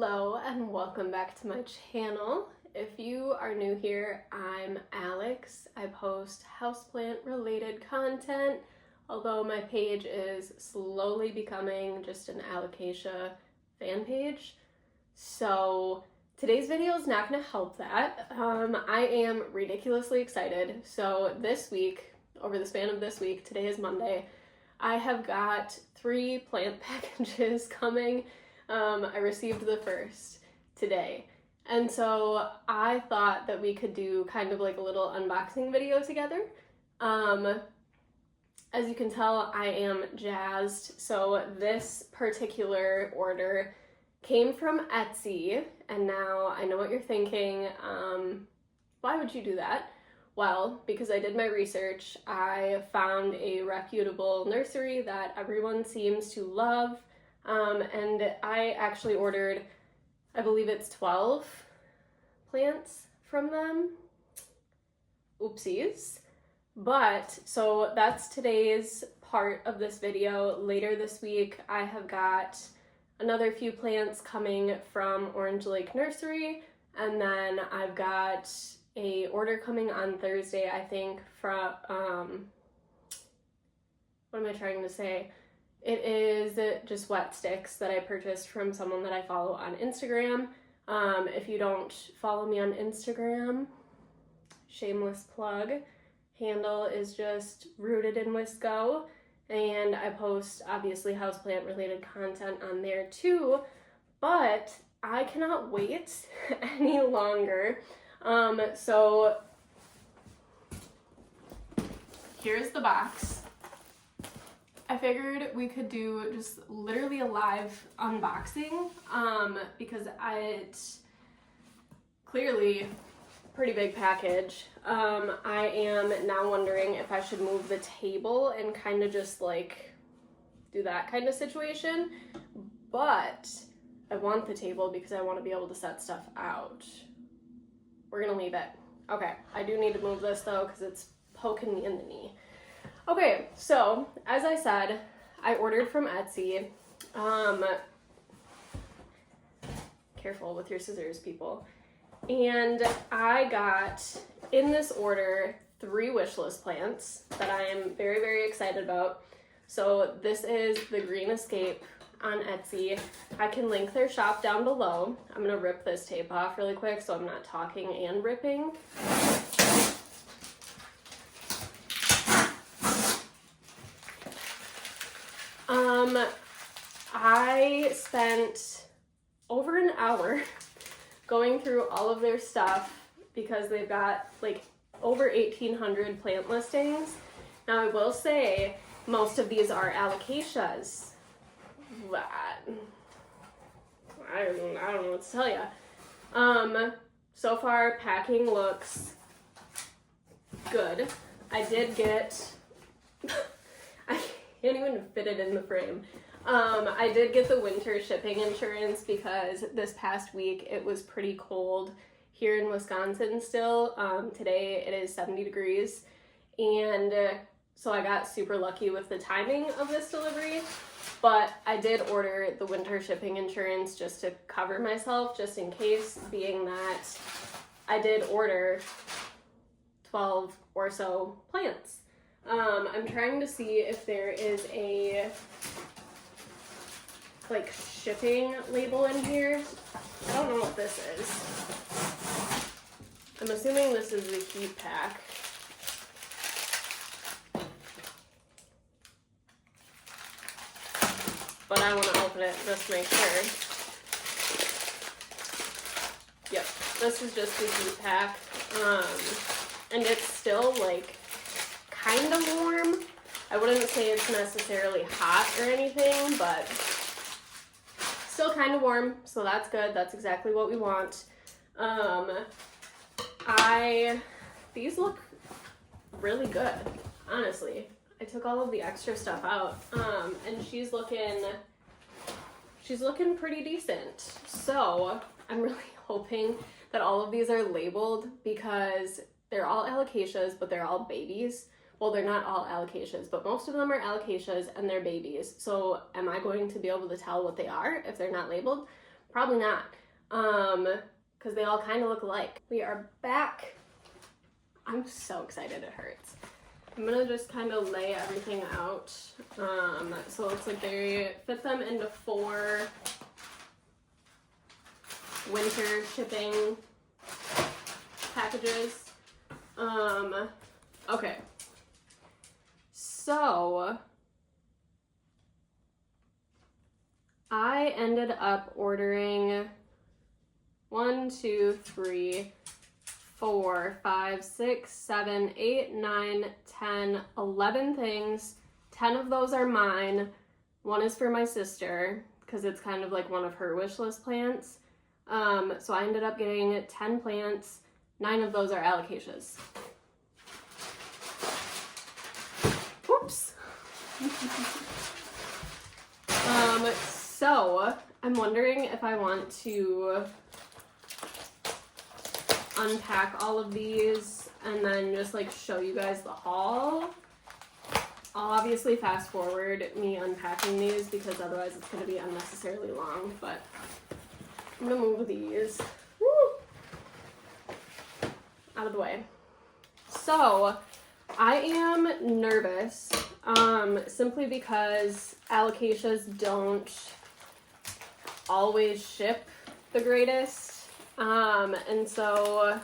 Hello and welcome back to my channel. If you are new here, I'm Alex. I post houseplant related content, although my page is slowly becoming just an alocasia fan page. So today's video is not going to help that. I am ridiculously excited. So this week, over the span of this week, today is Monday, I have got 3 plant packages coming. I received the first today. And so I thought that we could do kind of like a little unboxing video together. As you can tell, I am jazzed. So this particular order came from Etsy, and now I know what you're thinking. Why would you do that? Well, because I did my research. I found a reputable nursery that everyone seems to love. And I actually ordered, I believe it's 12 plants from them. Oopsies. But, so that's today's part of this video. Later this week, I have got another few plants coming from Orange Lake Nursery. And then I've got a order coming on Thursday, I think, from, what am I trying to say? It is just wet sticks that I purchased from someone that I follow on Instagram. If you don't follow me on Instagram, shameless plug, handle is just Rooted in Wisco, and I post obviously houseplant related content on there too, but I cannot wait any longer. So here's the box. I figured we could do just literally a live unboxing, because it's clearly a pretty big package. I am now wondering if I should move the table and kind of just like do that kind of situation, but I want the table because I want to be able to set stuff out. We're gonna leave it. Okay, I do need to move this though because it's poking me in the knee. Okay, so as I said, I ordered from Etsy. Careful with your scissors, people. And I got, in this order, 3 wish list plants that I am very, very excited about. So this is the Green Escape on Etsy. I can link their shop down below. I'm gonna rip this tape off really quick so I'm not talking and ripping. I spent over an hour going through all of their stuff because they've got like over 1,800 plant listings. Now I will say most of these are alocasias. I don't know what to tell you. So far packing looks good. I did get, I can't even fit it in the frame. I did get the winter shipping insurance because this past week it was pretty cold here in Wisconsin still. Today it is 70 degrees, and so I got super lucky with the timing of this delivery, but I did order the winter shipping insurance just to cover myself, just in case, being that I did order 12 or so plants. I'm trying to see if there is a like shipping label in here. I don't know what this is. I'm assuming this is the heat pack. But I want to open it just to make sure. Yep, this is just the heat pack. And it's still like kind of warm. I wouldn't say it's necessarily hot or anything, but still kind of warm, so that's good. That's exactly what we want. These look really good, honestly. I took all of the extra stuff out, and she's looking pretty decent. So I'm really hoping that all of these are labeled because they're all alocasias, but they're all babies. Well, they're not all alocasias, but most of them are alocasias and they're babies. So am I going to be able to tell what they are if they're not labeled? Probably not, because they all kind of look alike. We are back. I'm so excited it hurts. I'm gonna just kind of lay everything out. So it looks like they fit them into 4 winter shipping packages. Okay. So I ended up ordering 1, 2, 3, 4, 5, 6, 7, 8, 9, 10, 11 things. 10 of those are mine. 1 is for my sister because it's kind of like one of her wish list plants. So I ended up getting 10 plants. 9 of those are alocasias. Whoops. So I'm wondering if I want to unpack all of these and then just like show you guys the haul. I'll obviously fast forward me unpacking these because otherwise it's going to be unnecessarily long, but I'm going to move these out of the way. So I am nervous simply because alocasias don't always ship the greatest. And so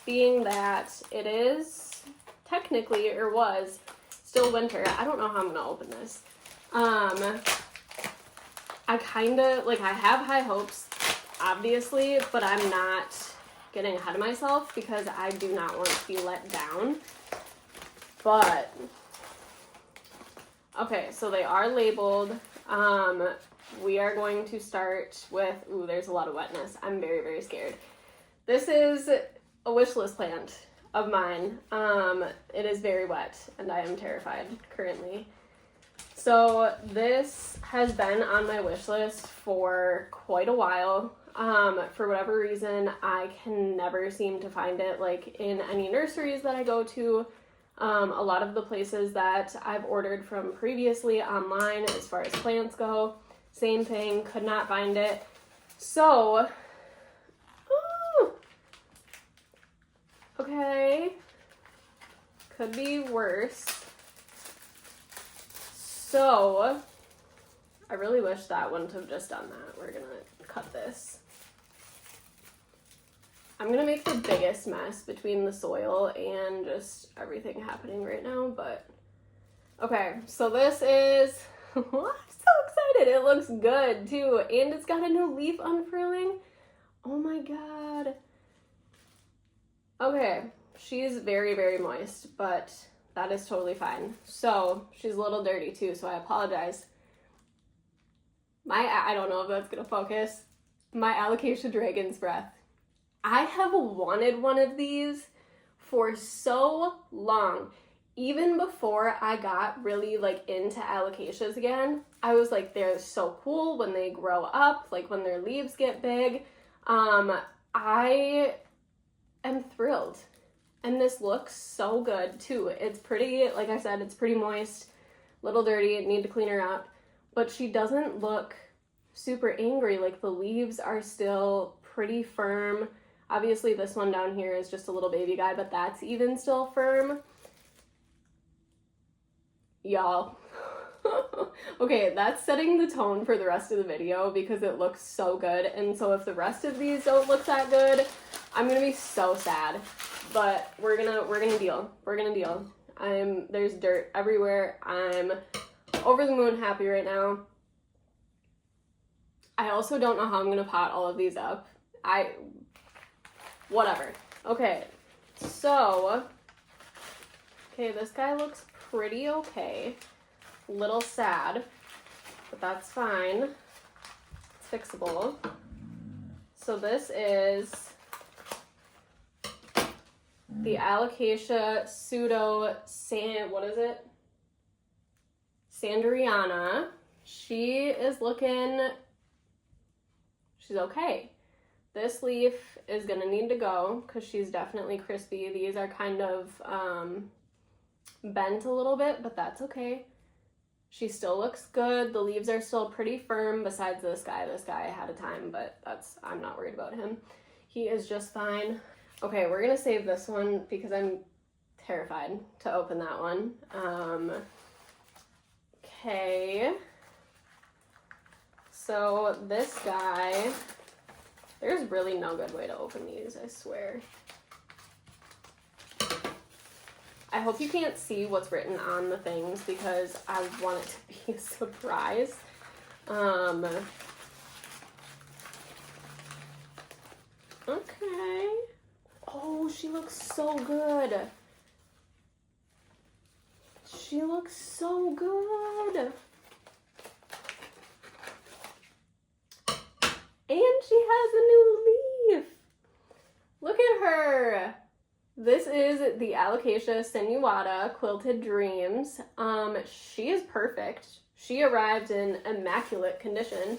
being that it is technically, or was, still winter, I don't know how I'm gonna open this. I kind of, like, I have high hopes, obviously, but I'm not getting ahead of myself because I do not want to be let down. But, okay, so they are labeled. We are going to start with, ooh, there's a lot of wetness. I'm very, very scared. This is a wish list plant of mine. It is very wet and I am terrified currently. So this has been on my wish list for quite a while. For whatever reason, I can never seem to find it like in any nurseries that I go to. A lot of the places that I've ordered from previously online as far as plants go, same thing, could not find it. So, okay, could be worse. So, I really wish that wouldn't have just done that. We're gonna cut this. I'm gonna make the biggest mess between the soil and just everything happening right now, but okay, so this is, I'm so excited. It looks good too, and it's got a new leaf unfurling. Oh my god. Okay, she's very, very moist, but that is totally fine. So she's a little dirty too, so I apologize. I don't know if that's gonna focus. My alocasia dragon's breath. I have wanted one of these for so long. Even before I got really like into alocasias again, I was like, they're so cool when they grow up, like when their leaves get big. I am thrilled. And this looks so good too. It's pretty, like I said, it's pretty moist, little dirty, need to clean her up. But she doesn't look super angry. Like the leaves are still pretty firm. Obviously this one down here is just a little baby guy, but that's even still firm. Y'all. Okay, that's setting the tone for the rest of the video because it looks so good. And so if the rest of these don't look that good, I'm gonna be so sad. But we're gonna deal. We're gonna deal. There's dirt everywhere. I'm over the moon happy right now. I also don't know how I'm gonna pot all of these up. Whatever. Okay, so, okay, this guy looks pretty okay. Little sad, but that's fine. It's fixable. So this is the alocasia what is it? Sanderiana. She's okay. This leaf is gonna need to go because she's definitely crispy. These are kind of bent a little bit, but that's okay. She still looks good. The leaves are still pretty firm besides this guy. This guy had a time, but I'm not worried about him. He is just fine. Okay, we're gonna save this one because I'm terrified to open that one. Okay. So this guy, there's really no good way to open these, I swear. I hope you can't see what's written on the things because I want it to be a surprise. Okay. Oh, she looks so good. She looks so good. And she has a new leaf. Look at her. This is the Alocasia sinuata Quilted Dreams. She is perfect. She arrived in immaculate condition.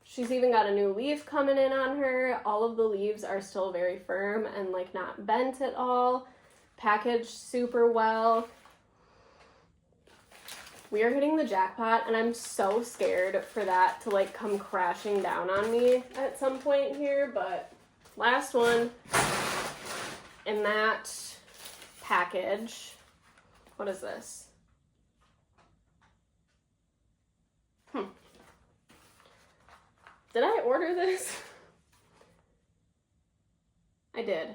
She's even got a new leaf coming in on her. All of the leaves are still very firm and like not bent at all. Packaged super well. We are hitting the jackpot and I'm so scared for that to like come crashing down on me at some point here, but last one in that package. What is this? Did I order this? I did.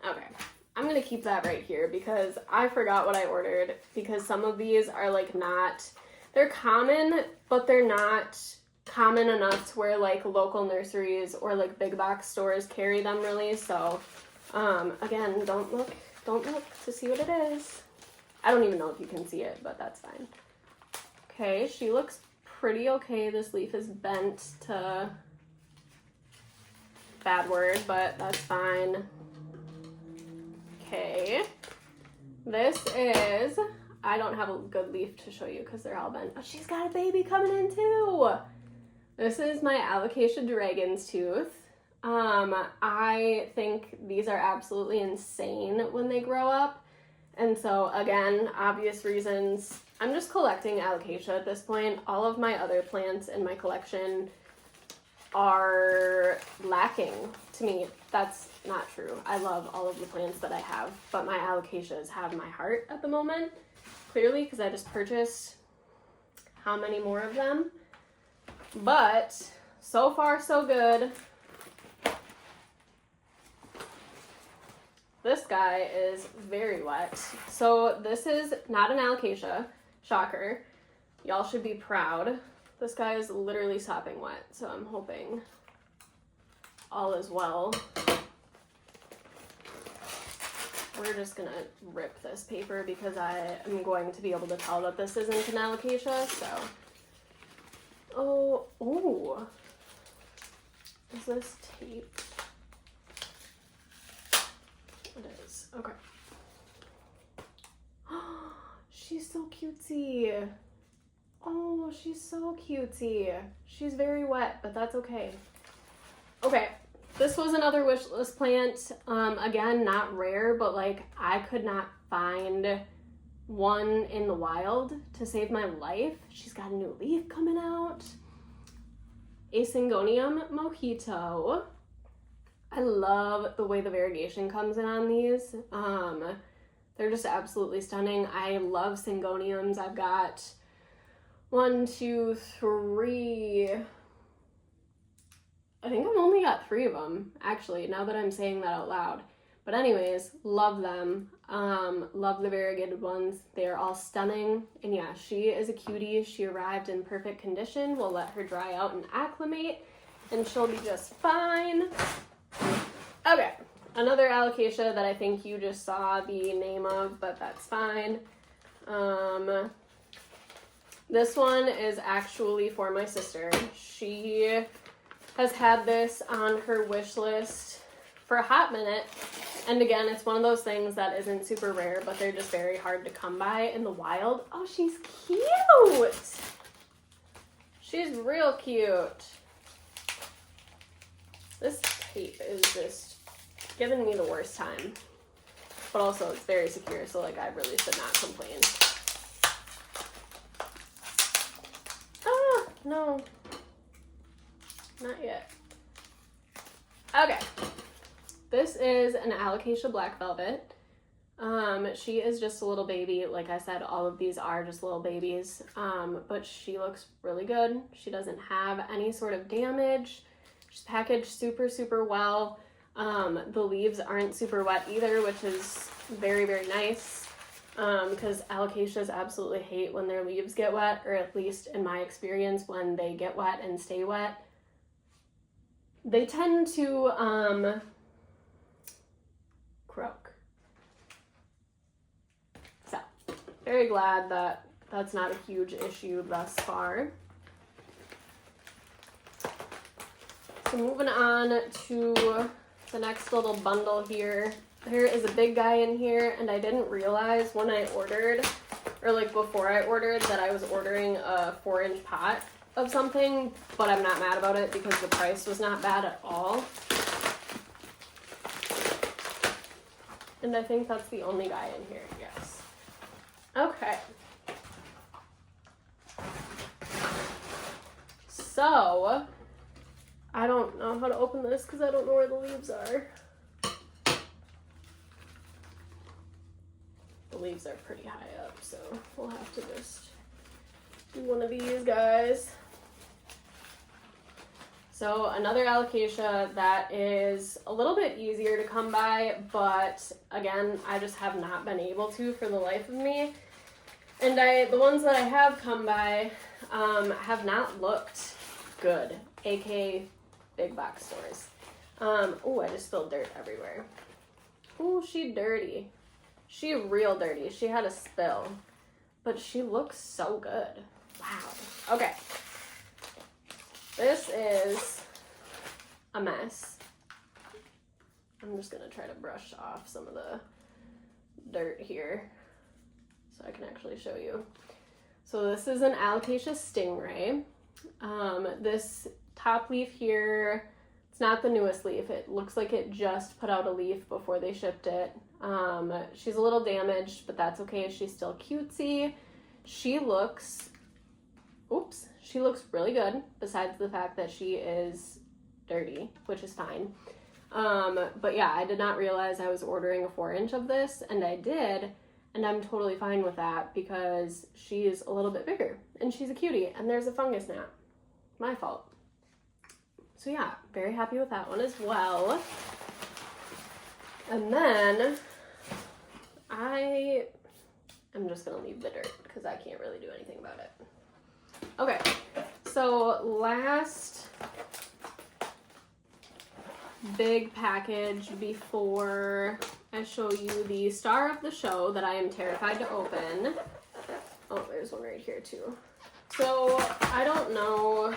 Okay. I'm going to keep that right here because I forgot what I ordered because some of these are like not, they're common, but they're not common enough to where like local nurseries or like big box stores carry them really. So, again, don't look to see what it is. I don't even know if you can see it, but that's fine. Okay, she looks pretty okay. This leaf is bent to, bad word, but that's fine. Okay, this is, I don't have a good leaf to show you because they're all bent. Oh, she's got a baby coming in too. This is my Alocasia Dragon's Tooth. I think these are absolutely insane when they grow up. And so again, obvious reasons, I'm just collecting Alocasia at this point. All of my other plants in my collection are lacking to me. That's not true. I love all of the plants that I have, but my alocasias have my heart at the moment, clearly, because I just purchased how many more of them. But so far so good. This guy is very wet. So this is not an alocasia, shocker. Y'all should be proud. This guy is literally sopping wet, so I'm hoping all is well. We're just gonna rip this paper because I am going to be able to tell that this isn't an alocasia, so. Oh, is this tape? It is, okay. She's so cutesy. Oh, she's so cutesy. She's very wet, but that's okay. Okay, this was another wish list plant. Again, not rare, but like I could not find one in the wild to save my life. She's got a new leaf coming out. A Syngonium Mojito. I love the way the variegation comes in on these. They're just absolutely stunning. I love Syngoniums. I've got 1, 2, 3. I think I've only got 3 of them, actually, now that I'm saying that out loud. But anyways, love them. Love the variegated ones. They are all stunning. And yeah, she is a cutie. She arrived in perfect condition. We'll let her dry out and acclimate, and she'll be just fine. Okay, another alocasia that I think you just saw the name of, but that's fine. This one is actually for my sister. She has had this on her wish list for a hot minute. And again, it's one of those things that isn't super rare, but they're just very hard to come by in the wild. Oh, she's cute. She's real cute. This tape is just giving me the worst time. But also it's very secure, so like I really should not complain. No. Not yet. Okay. This is an alocasia black velvet. She is just a little baby. Like I said, all of these are just little babies. But she looks really good. She doesn't have any sort of damage. She's packaged super, super well. The leaves aren't super wet either, which is very, very nice. Because alocasias absolutely hate when their leaves get wet, or at least in my experience, when they get wet and stay wet. They tend to, croak. So, very glad that that's not a huge issue thus far. So moving on to the next little bundle here. There is a big guy in here, and I didn't realize when I ordered, or like before I ordered, that I was ordering a 4-inch pot of something, but I'm not mad about it because the price was not bad at all. And I think that's the only guy in here, yes. Okay. So, I don't know how to open this because I don't know where the leaves are. The leaves are pretty high up, so we'll have to just do one of these guys. So another alocasia that is a little bit easier to come by, but again, I just have not been able to for the life of me. And the ones that I have come by have not looked good, aka big box stores. Oh, I just spilled dirt everywhere. Oh, she dirty. She real dirty. She had a spill, but she looks so good. Wow. Okay. This is a mess. I'm just gonna try to brush off some of the dirt here so I can actually show you. So this is an alocasia stingray. This top leaf here, it's not the newest leaf. It looks like it just put out a leaf before they shipped it. She's a little damaged, but that's okay. She's still cutesy. She looks really good, besides the fact that she is dirty, which is fine. But yeah, I did not realize I was ordering a 4-inch of this, and I did, and I'm totally fine with that because she's a little bit bigger, and she's a cutie, and there's a fungus gnat. My fault. So yeah, very happy with that one as well. And then I'm just gonna leave the dirt because I can't really do anything about it. Okay, so last big package before I show you the star of the show that I am terrified to open. Oh, there's one right here too. So I don't know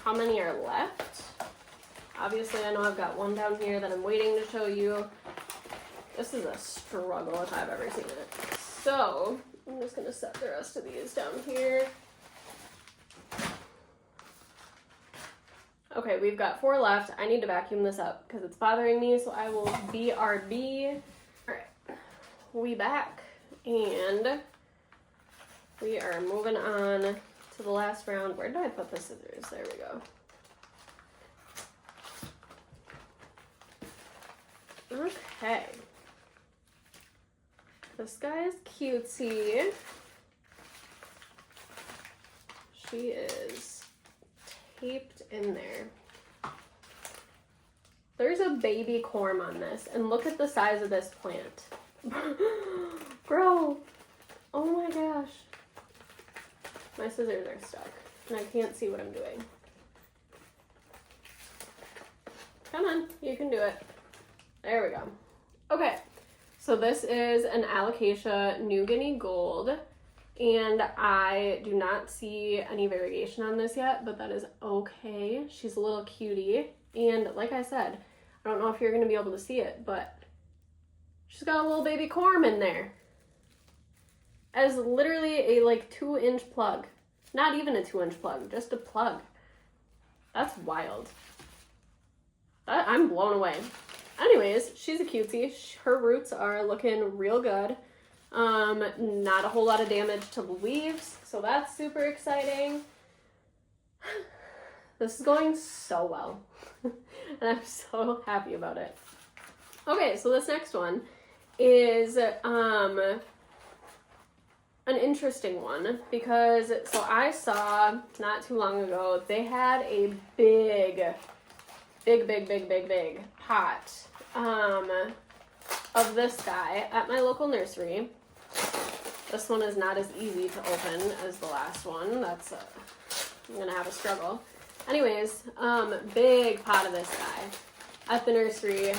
how many are left. Obviously, I know I've got one down here that I'm waiting to show you. This is a struggle if I've ever seen it. So I'm just gonna set the rest of these down here. Okay, we've got 4 left. I need to vacuum this up because it's bothering me, so I will BRB. All right, we back, and we are moving on to the last round. Where did I put the scissors? There we go. Okay. This guy is cutesy. She is taped in there. There's a baby corm on this, and look at the size of this plant. Bro, oh my gosh. My scissors are stuck, and I can't see what I'm doing. Come on, you can do it. There we go. Okay, so this is an alocasia New Guinea Gold, and I do not see any variegation on this yet, but that is okay. She's a little cutie, and like I said, I don't know if you're going to be able to see it, but she's got a little baby corm in there. As literally a like 2-inch plug. Not even a 2-inch plug, just a plug. That's wild. I'm blown away. Anyways, she's a cutie. Her roots are looking real good. Not a whole lot of damage to the leaves, so that's super exciting. This is going so well. And I'm so happy about it. Okay, so this next one is an interesting one because so I saw not too long ago they had a big pot of this guy at my local nursery. This one is not as easy to open as the last one. That's I'm gonna have a struggle. Anyways, big pot of this guy at the nursery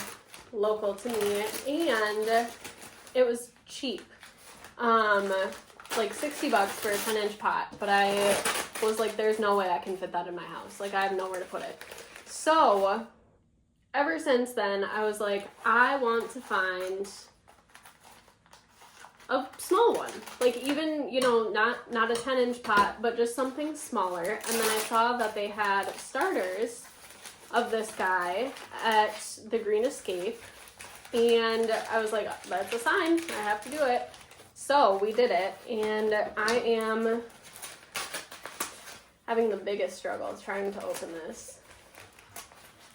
local to me, and it was cheap. Like $60 for a 10-inch pot, but I was like, there's no way I can fit that in my house. Like, I have nowhere to put it. So, ever since then, I was like, I want to find a small one. Like, even, you know, not a 10-inch pot, but just something smaller. And then I saw that they had starters of this guy at the Green Escape. And I was like, that's a sign. I have to do it. So we did it. And I am having the biggest struggles trying to open this.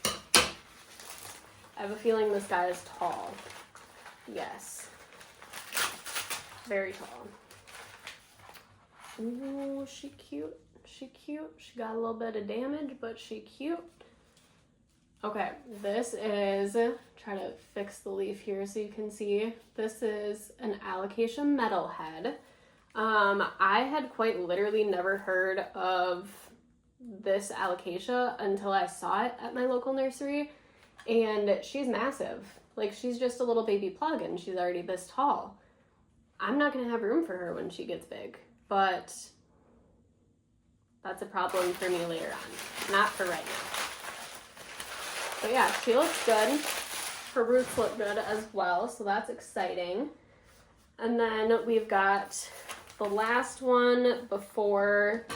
I have a feeling this guy is tall. Yes. Very tall. Ooh, she cute. She cute. She got a little bit of damage, but she cute. Okay, this is, try to fix the leaf here so you can see. This is an alocasia metalhead. I had quite literally never heard of this alocasia until I saw it at my local nursery. And she's massive. Like, she's just a little baby plug and she's already this tall. I'm not going to have room for her when she gets big, but that's a problem for me later on, not for right now. But yeah, she looks good. Her roots look good as well, so that's exciting. And then we've got the last one before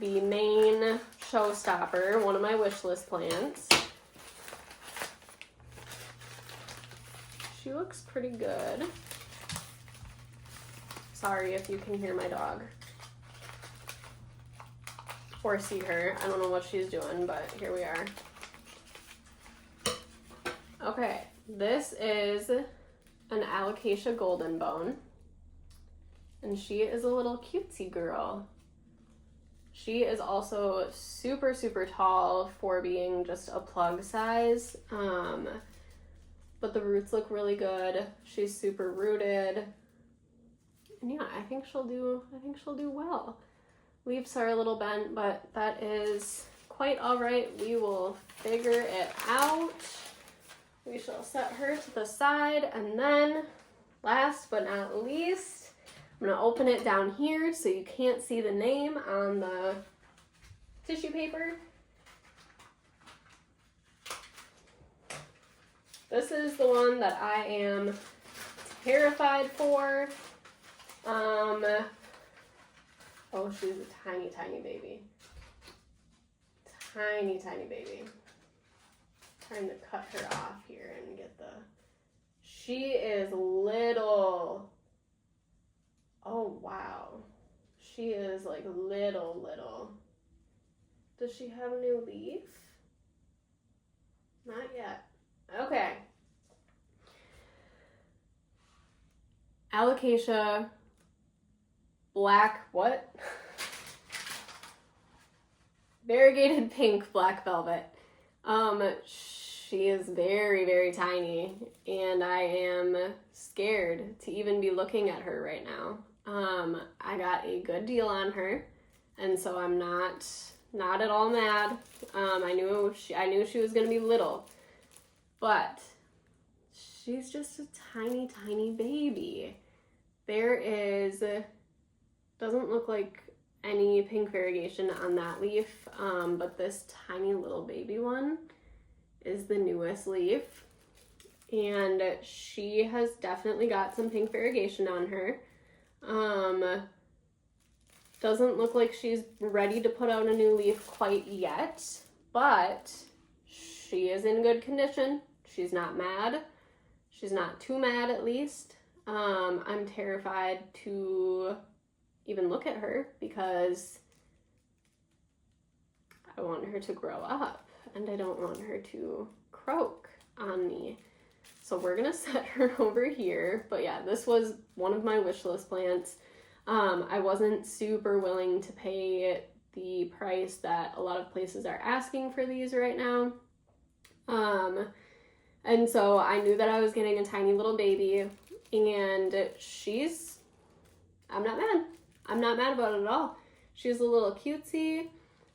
the main showstopper, one of my wish list plants. She looks pretty good. Sorry if you can hear my dog. Or see her. I don't know what she's doing, but here we are. Okay, this is an alocasia golden bone. And she is a little cutesy girl. She is also super, super tall for being just a plug size. But the roots look really good. She's super rooted. And yeah, I think she'll do well. Leaves are a little bent, but that is quite all right. We will figure it out. We shall set her to the side, and then last but not least, I'm gonna open it down here so you can't see the name on the tissue paper. This is the one that I am terrified for. Oh, she's a tiny, tiny baby. Tiny, tiny baby. Trying to cut her off here and get the... She is little. Oh, wow. She is like little. Does she have a new leaf? Not yet. Okay. Alocasia black, what? Variegated pink black velvet. She is very, very tiny, and I am scared to even be looking at her right now. I got a good deal on her, and so I'm not at all mad. I knew she was gonna be little, but she's just a tiny, tiny baby. There doesn't look like any pink variegation on that leaf, but this tiny little baby one is the newest leaf, and she has definitely got some pink variegation on her. Doesn't look like she's ready to put out a new leaf quite yet, but she is in good condition. She's not mad. She's not too mad, at least. I'm terrified to even look at her because I want her to grow up, and I don't want her to croak on me. So we're gonna set her over here. But yeah, this was one of my wish list plants. I wasn't super willing to pay the price that a lot of places are asking for these right now. And so I knew that I was getting a tiny little baby, and I'm not mad. I'm not mad about it at all. She's a little cutesy.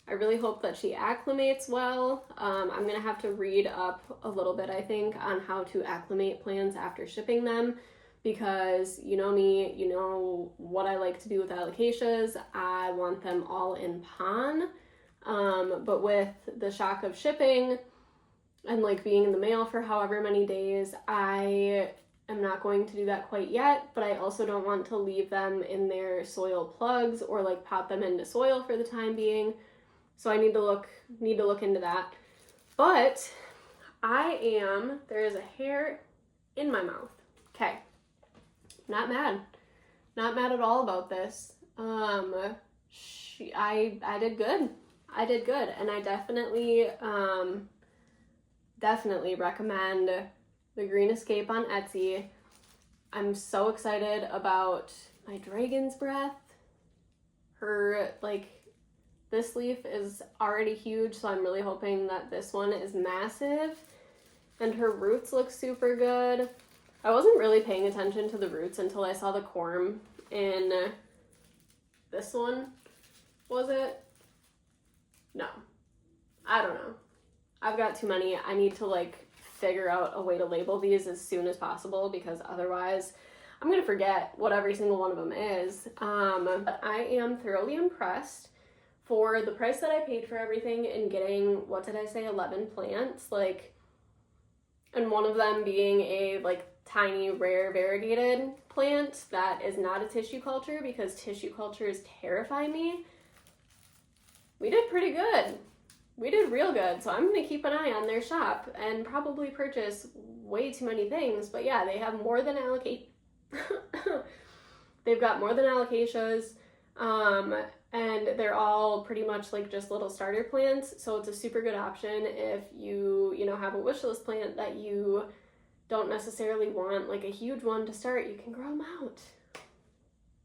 I really hope that she acclimates well. I'm going to have to read up a little bit, I think, on how to acclimate plants after shipping them, because you know me, you know what I like to do with alocasias. I want them all in pon, but with the shock of shipping and like being in the mail for however many days, I am not going to do that quite yet, but I also don't want to leave them in their soil plugs or like pot them into soil for the time being. So I need to look into that. But there is a hair in my mouth. Okay. Not mad. Not mad at all about this. I did good. I did good. And I definitely recommend the Green Escape on Etsy. I'm so excited about my Dragon's Breath. This leaf is already huge, so I'm really hoping that this one is massive. And her roots look super good. I wasn't really paying attention to the roots until I saw the corm in this one. Was it? No. I don't know. I've got too many. I need to figure out a way to label these as soon as possible, because otherwise I'm going to forget what every single one of them is. But I am thoroughly impressed for the price that I paid for everything and getting, what did I say, 11 plants, and one of them being a tiny rare variegated plant that is not a tissue culture, because tissue cultures terrify me. We did pretty good. We did real good, so I'm going to keep an eye on their shop and probably purchase way too many things. But yeah, they have more than they've got more than alocasias, and they're all pretty much just little starter plants, so it's a super good option if you have a wish list plant that you don't necessarily want a huge one to start. You can grow them out.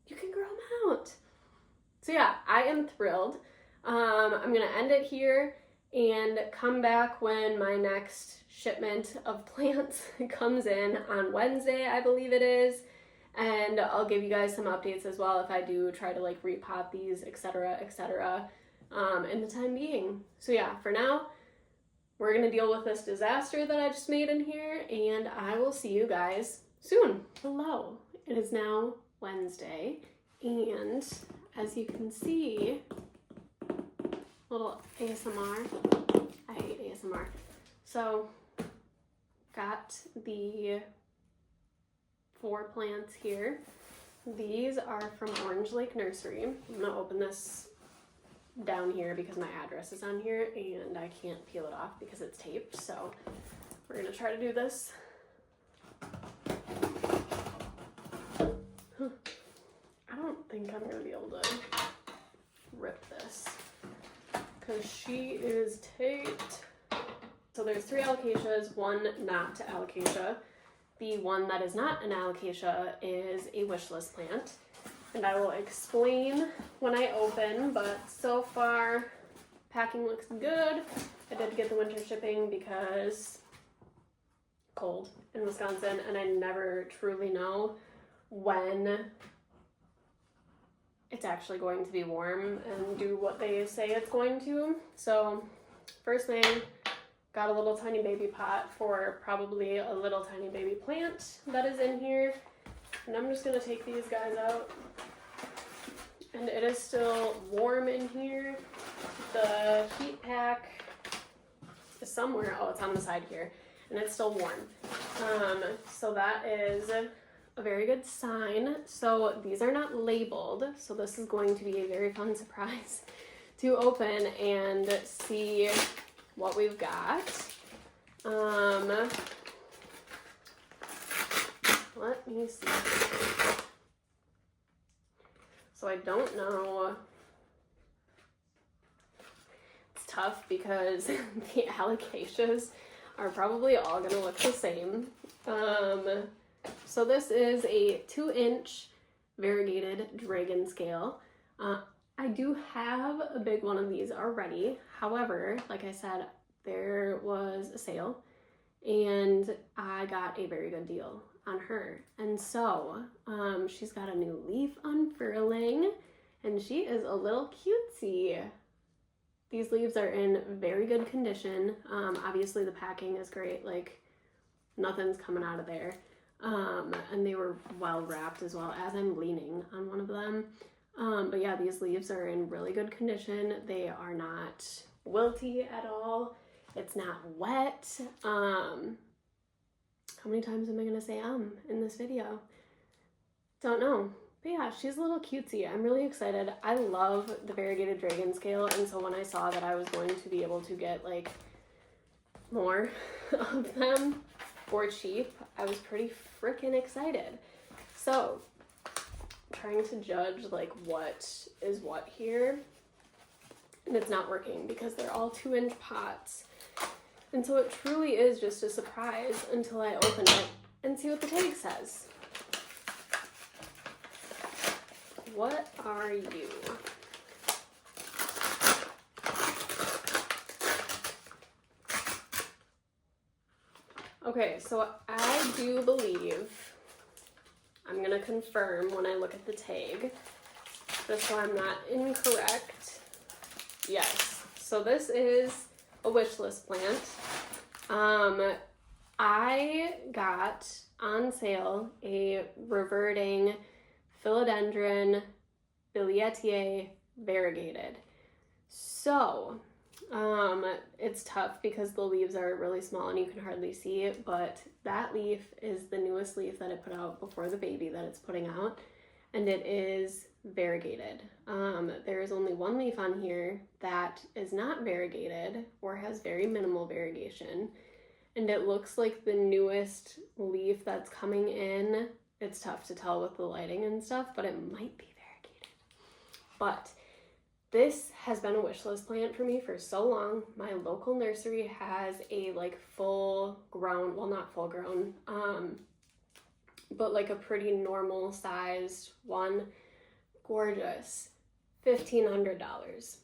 You can grow them out. So yeah, I am thrilled. I'm going to end it here and come back when my next shipment of plants comes in on Wednesday, I believe it is. And I'll give you guys some updates as well if I do try to repot these, etc., in the time being. So yeah, for now, we're going to deal with this disaster that I just made in here, and I will see you guys soon. Hello, it is now Wednesday, and as you can see, little ASMR. I hate ASMR. So, got the 4 plants here. These are from Orange Lake Nursery. I'm gonna open this down here because my address is on here and I can't peel it off because it's taped. So we're gonna try to do this. I don't think I'm gonna be able to rip this because she is taped. So there's 3 alocasias, 1 not alocasia. The one that is not an alocasia is a wish list plant, and I will explain when I open, but so far packing looks good. I did get the winter shipping because cold in Wisconsin, and I never truly know when it's actually going to be warm and do what they say it's going to. So first thing, got a little tiny baby pot for probably a little tiny baby plant that is in here. And I'm just gonna take these guys out. And it is still warm in here. The heat pack is somewhere, oh, it's on the side here. And it's still warm. So that is a very good sign. So these are not labeled. So this is going to be a very fun surprise to open and see what we've got. Let me see. So I don't know. It's tough because the alocasias are probably all gonna look the same. So this is a 2-inch variegated dragon scale. I do have a big one of these already. However, like I said, there was a sale and I got a very good deal on her. And so she's got a new leaf unfurling and she is a little cutesy. These leaves are in very good condition. Obviously the packing is great, like nothing's coming out of there. And they were well wrapped as well, as I'm leaning on one of them. But yeah, these leaves are in really good condition. They are not wilty at all. It's not wet. How many times am I gonna say in this video? Don't know. But yeah, she's a little cutesy. I'm really excited. I love the variegated dragon scale, and so when I saw that I was going to be able to get like more of them for cheap, I was pretty freaking excited. So, trying to judge like what is what here, and it's not working because they're all 2-inch pots. And so it truly is just a surprise until I open it and see what the tag says. What are you? Okay, so I do believe, I'm gonna confirm when I look at the tag, just so I'm not incorrect. Yes, so this is a wish list plant. I got on sale a reverting philodendron billie variegated. So it's tough because the leaves are really small and you can hardly see it, but that leaf is the newest leaf that it put out before the baby that it's putting out, and it is variegated. There is only one leaf on here that is not variegated or has very minimal variegation, and it looks like the newest leaf that's coming in. It's tough to tell with the lighting and stuff, but it might be variegated. But this has been a wish list plant for me for so long. My local nursery has a like full grown, well not full grown, but like a pretty normal sized one. Gorgeous. $1,500.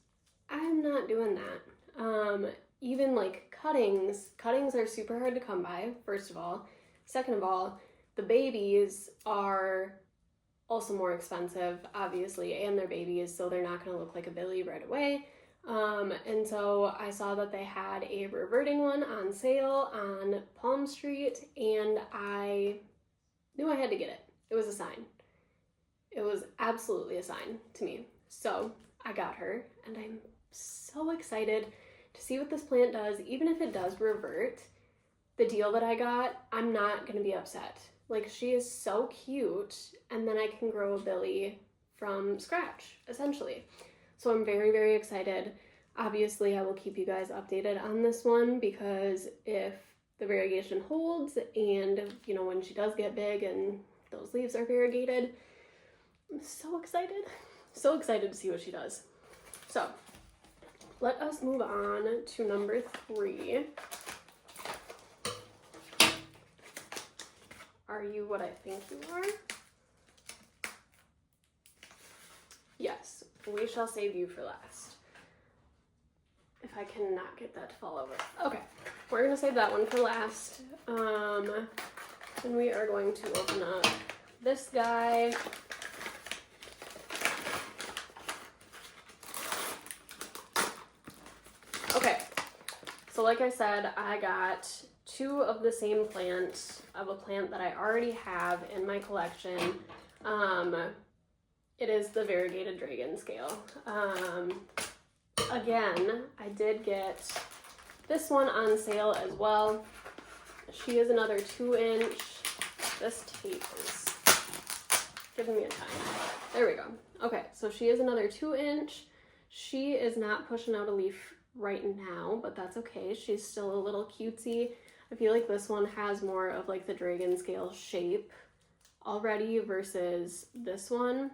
I'm not doing that. Even like cuttings are super hard to come by, first of all. Second of all, the babies are also more expensive, obviously, and they're babies, so they're not going to look like a billie right away. And so I saw that they had a reverting one on sale on Palm Street, and I knew I had to get it. It was a sign. It was absolutely a sign to me. So I got her, and I'm so excited to see what this plant does. Even if it does revert, the deal that I got, I'm not going to be upset. Like, she is so cute, and then I can grow a billie from scratch, essentially. So I'm very, very excited. Obviously, I will keep you guys updated on this one, because if the variegation holds and, you know, when she does get big and those leaves are variegated, I'm so excited. So excited to see what she does. So let us move on to number 3. Are you what I think you are? Yes, we shall save you for last. If I cannot get that to fall over. Okay, we're gonna save that one for last. And we are going to open up this guy. Okay, so like I said, I got 2 of the same plant, of a plant that I already have in my collection. It is the variegated dragon scale. Again, I did get this one on sale as well. She is another 2-inch. This tape is giving me a time. There we go. Okay, so she is another 2-inch. She is not pushing out a leaf right now, but that's okay. She's still a little cutesy. I feel like this one has more of like the dragon scale shape already versus this one.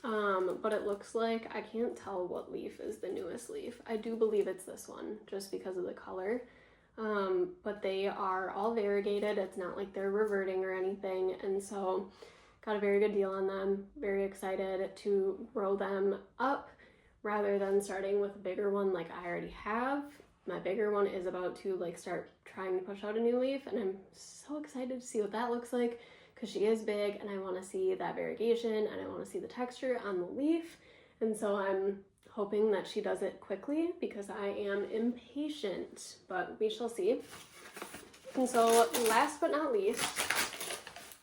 but it looks like, I can't tell what leaf is the newest leaf. I do believe it's this one, just because of the color. But they are all variegated. It's not like they're reverting or anything, and so got a very good deal on them. Very excited to grow them up rather than starting with a bigger one like I already have. My bigger one is about to like start trying to push out a new leaf, and I'm so excited to see what that looks like because she is big and I want to see that variegation and I want to see the texture on the leaf. And so I'm hoping that she does it quickly because I am impatient, but we shall see. And so last but not least,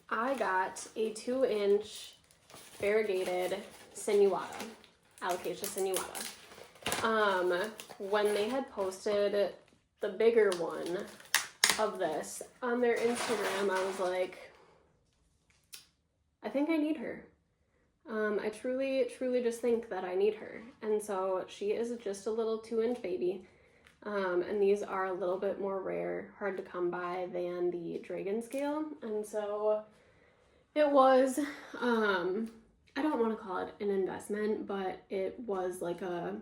I got a 2-inch variegated sinuata, alocasia sinuata. When they had posted the bigger one of this on their Instagram, I was like, I think I need her. I truly just think that I need her. And so she is just a little 2-inch baby. And these are a little bit more rare, hard to come by than the dragon scale. And so it was, I don't want to call it an investment, but it was like a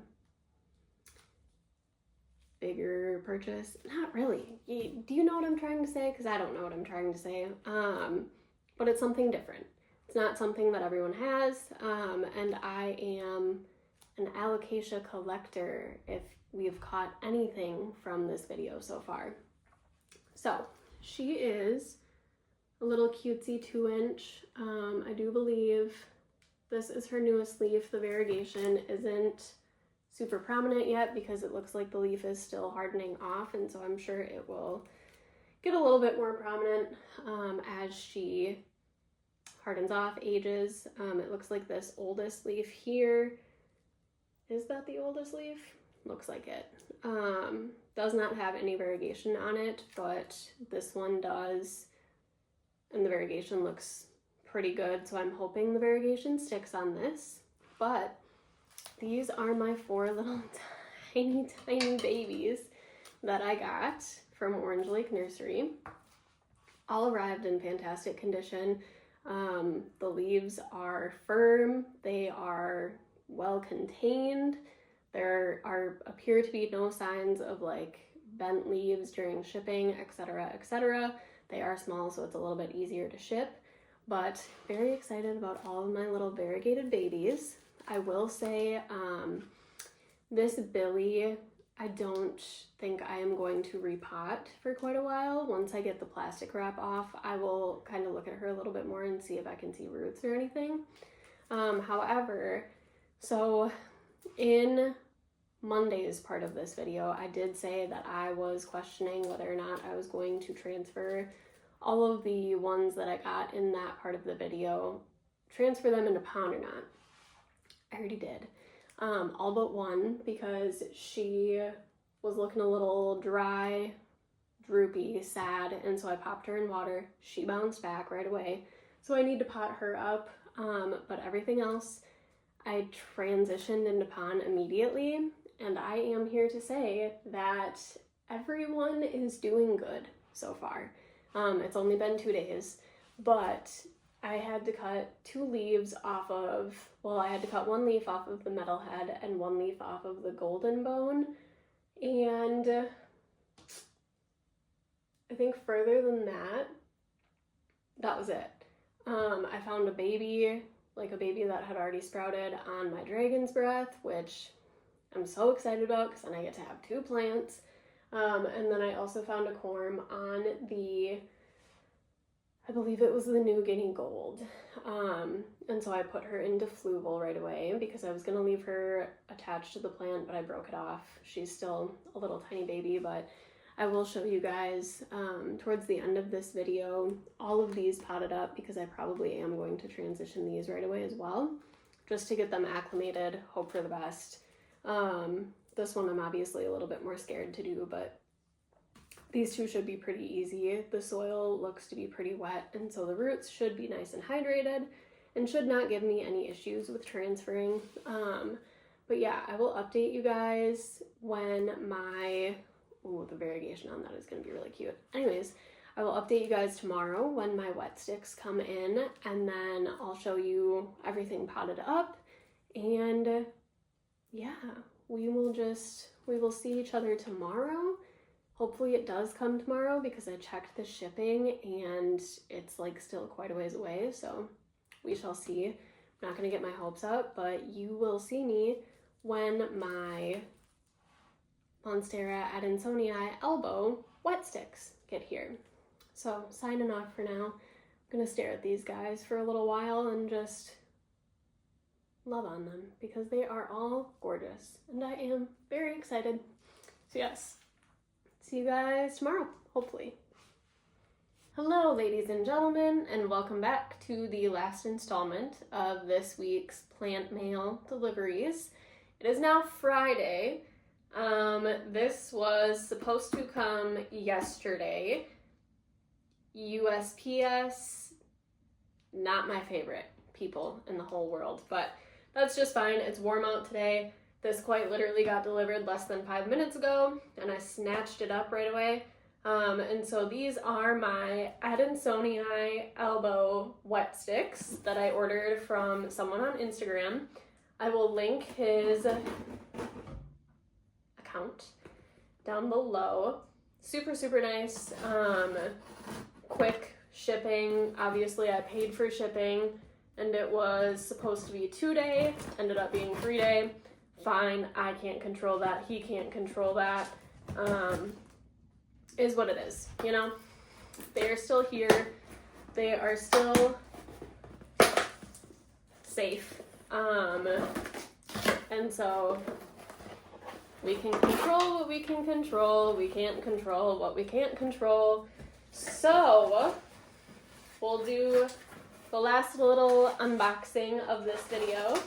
bigger purchase. Not really. Do you know what I'm trying to say? Because I don't know what I'm trying to say. But it's something different. It's not something that everyone has, and I am an alocasia collector if we've caught anything from this video so far. So she is a little cutesy 2-inch. I do believe this is her newest leaf. The variegation isn't super prominent yet because it looks like the leaf is still hardening off, and so I'm sure it will get a little bit more prominent as she hardens off, ages. It looks like this oldest leaf here, is that the oldest leaf? Looks like it. Does not have any variegation on it, but this one does, and the variegation looks pretty good, so I'm hoping the variegation sticks on this. But these are my 4 little tiny babies that I got from Orange Lake Nursery. All arrived in fantastic condition. The leaves are firm, they are well contained, there appear to be no signs of like bent leaves during shipping, etc., etc. They are small, so it's a little bit easier to ship, but very excited about all of my little variegated babies. I will say this Billie, I don't think I am going to repot for quite a while. Once I get the plastic wrap off, I will kind of look at her a little bit more and see if I can see roots or anything. However, so in Monday's part of this video, I did say that I was questioning whether or not I was going to transfer all of the ones that I got in that part of the video, transfer them into pond or not. I already did. All but one, because she was looking a little dry, droopy, sad, and so I popped her in water. She bounced back right away, so I need to pot her up, but everything else I transitioned into pond immediately, and I am here to say that everyone is doing good so far. It's only been 2 days, but I had to cut 2 leaves off of, well, I had to cut 1 leaf off of the metalhead and 1 leaf off of the golden bone, and I think further than that, that was it. I found a baby that had already sprouted on my dragon's breath, which I'm so excited about because then I get to have 2 plants, and then I also found a corm on the, I believe it was the New Guinea Gold, and so I put her into Fluval right away because I was going to leave her attached to the plant, but I broke it off. She's still a little tiny baby, but I will show you guys towards the end of this video all of these potted up because I probably am going to transition these right away as well, just to get them acclimated, hope for the best. This one I'm obviously a little bit more scared to do, but these 2 should be pretty easy. The soil looks to be pretty wet, and so the roots should be nice and hydrated and should not give me any issues with transferring. But yeah, I will update you guys when my, ooh, the variegation on that is going to be really cute. Anyways, I will update you guys tomorrow when my wet sticks come in, and then I'll show you everything potted up, and yeah, we will see each other tomorrow. Hopefully it does come tomorrow because I checked the shipping and it's like still quite a ways away, so we shall see. I'm not gonna get my hopes up, but you will see me when my Monstera adansonii elbow wet sticks get here. So signing off for now. I'm gonna stare at these guys for a little while and just love on them because they are all gorgeous and I am very excited. So yes, see you guys tomorrow, hopefully. Hello, ladies and gentlemen, and welcome back to the last installment of this week's plant mail deliveries. It is now Friday. This was supposed to come yesterday. USPS, not my favorite people in the whole world, but that's just fine. It's warm out today. This quite literally got delivered less than 5 minutes ago, and I snatched it up right away. And so these are my adansonii elbow wet sticks that I ordered from someone on Instagram. I will link his account down below. Super, super nice. Quick shipping. Obviously, I paid for shipping, and it was supposed to be 2-day, ended up being 3-day. Fine, I can't control that. He can't control that. Is what it is, you know? They are still here. They are still safe. And so we can control what we can control. We can't control what we can't control. So we'll do the last little unboxing of this video.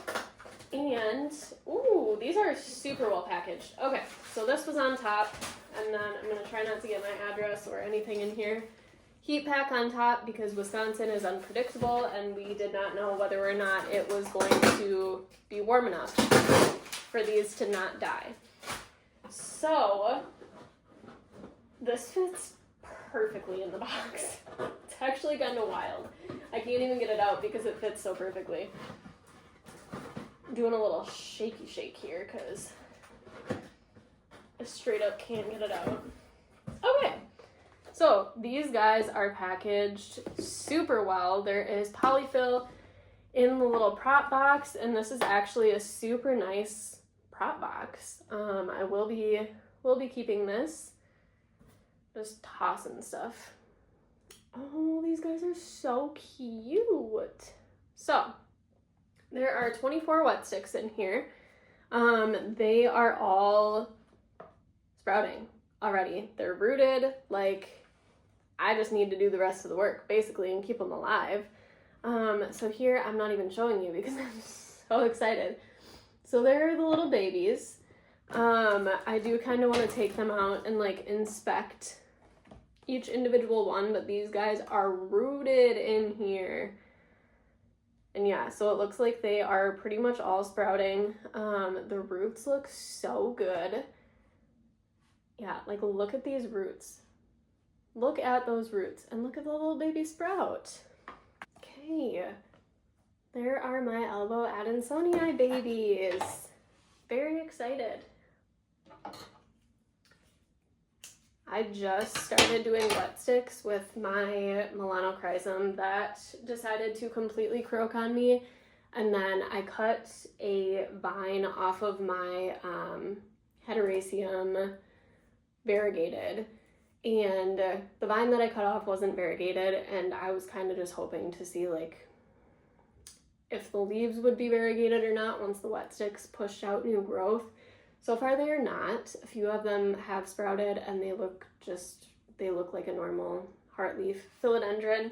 And, ooh, these are super well packaged. Okay, so this was on top, and then I'm going to try not to get my address or anything in here. Heat pack on top because Wisconsin is unpredictable, and we did not know whether or not it was going to be warm enough for these to not die. So, this fits perfectly in the box. It's actually kind of wild. I can't even get it out because it fits so perfectly. Doing a little shaky shake here because I straight up can't get it out. Okay, so these guys are packaged super well. There is polyfill in the little prop box, and this is actually a super nice prop box. I will be keeping this. Just tossing stuff. Oh, these guys are so cute. So there are 24 wet sticks in here. They are all sprouting already. They're rooted. Like, I just need to do the rest of the work, basically, and keep them alive. So here, I'm not even showing you because I'm so excited. So they're the little babies. I do kind of want to take them out and, like, inspect each individual one, but these guys are rooted in here. And yeah, so it looks like they are pretty much all sprouting. The roots look so good. Yeah, like look at these roots. Look at those roots and look at the little baby sprout. Okay, there are my elbow adansonii babies. Very excited. I just started doing wet sticks with my melanochrysum that decided to completely croak on me, and then I cut a vine off of my heteroecium variegated, and the vine that I cut off wasn't variegated, and I was kind of just hoping to see like if the leaves would be variegated or not once the wet sticks pushed out new growth. So far they are not. A few of them have sprouted and they look like a normal heartleaf philodendron,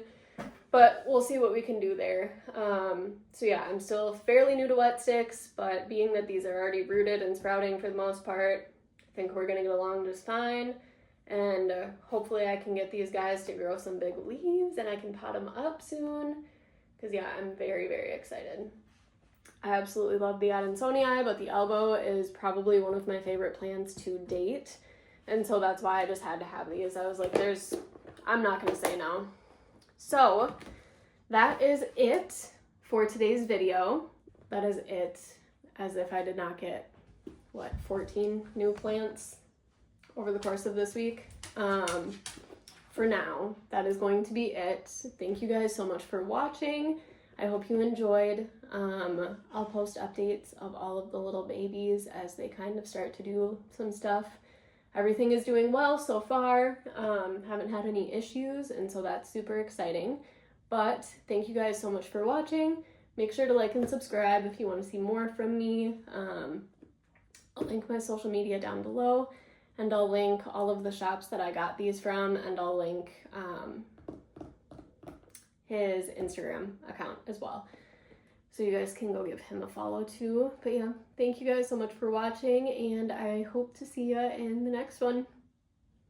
but we'll see what we can do there. So yeah, I'm still fairly new to wet sticks, but being that these are already rooted and sprouting for the most part, I think we're gonna get along just fine. And hopefully I can get these guys to grow some big leaves and I can pot them up soon. Cause yeah, I'm very, very excited. I absolutely love the adansonii, but the elbow is probably one of my favorite plants to date. And so that's why I just had to have these. I was like, I'm not gonna say no. So that is it for today's video. That is it, as if I did not get, what, 14 new plants over the course of this week. For now, that is going to be it. Thank you guys so much for watching. I hope you enjoyed. I'll post updates of all of the little babies as they kind of start to do some stuff. Everything is doing well so far. Haven't had any issues, and so that's super exciting. But thank you guys so much for watching. Make sure to like and subscribe if you want to see more from me. I'll link my social media down below, and I'll link all of the shops that I got these from, and I'll link his Instagram account as well, so you guys can go give him a follow too. But yeah, thank you guys so much for watching, and I hope to see you in the next one.